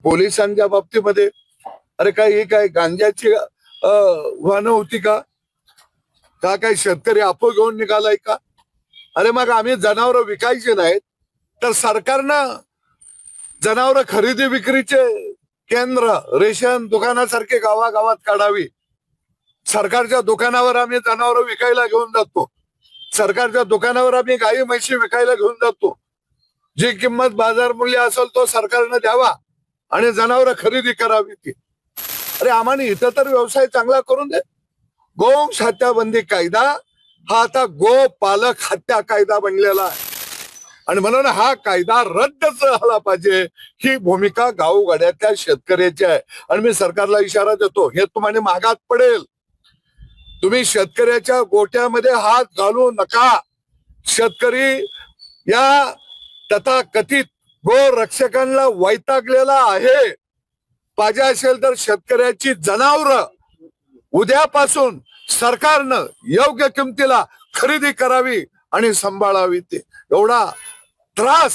पोलिसांच्या बाबतीमध्ये अरे काय ही काय गांजाची वाहनं होती का काय शेतकरी आपो घेऊन निघालाय का? अरे मग आम्ही जनावरं विकायचे नाहीत तर सरकारनं जनावरं खरेदी विक्रीचे केंद्र रेशन दुकानासारखे गावागावात काढावी. सरकारच्या दुकानावर आम्ही जनावरं विकायला घेऊन जातो, सरकारच्या दुकानावर आम्ही गाई म्हशी विकायला घेऊन जातो. जी किंमत बाजार मूल्य असेल तो सरकारनं द्यावा आणि जनावरं खरेदी करावी ती. अरे आम्हाला इथं तर व्यवसाय चांगला करून दे. गोवंश हत्याबंदी कायदा हा आता गोपालक हत्या कायदा बनलेला आहे आणि म्हणून हा कायदा रद्दच झाला पाहिजे ही भूमिका गावगाड्यातल्या शेतकऱ्याची आहे. आणि मी सरकारला इशारा देतो, हे तुम्हाला महागात पडेल. तुम्ही शेतकऱ्याच्या गोट्यामध्ये हात घालू नका. शेतकरी या तथाकथित गो रक्षकांना वैतागलेला आहे. पाहिजे असेल तर शेतकऱ्याची जनावरं उद्यापासून सरकारनं योग्य किमतीला खरेदी करावी आणि सांभाळावी. ते एवढा त्रास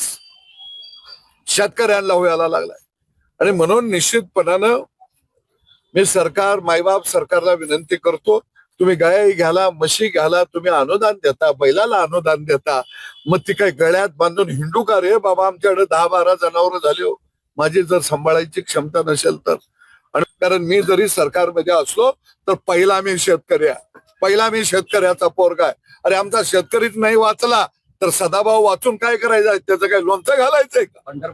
शेतकऱ्यांना व्हायला लागलाय आणि म्हणून निश्चितपणानं मी सरकार मायबाप सरकारला विनंती करतो, तुम्ही गाय घ्याला म्हशी घ्याला, तुम्ही अनुदान देता, बैलाला अनुदान देता, मग ती काय गळ्यात बांधून हिंडू का रे बाबा? आमच्याकडे 10-12 जनावरं झाली हो, माझी जर सांभाळायची क्षमता नसेल तर. आणि कारण मी जरी सरकारमध्ये असलो तर पहिला मी शेतकऱ्याचा पोरगा आहे. अरे आमचा शेतकरीच नाही वाचला तर सदाभाऊ वाचून काय करायचं? त्याचं काय लोणचं घालायचंय का?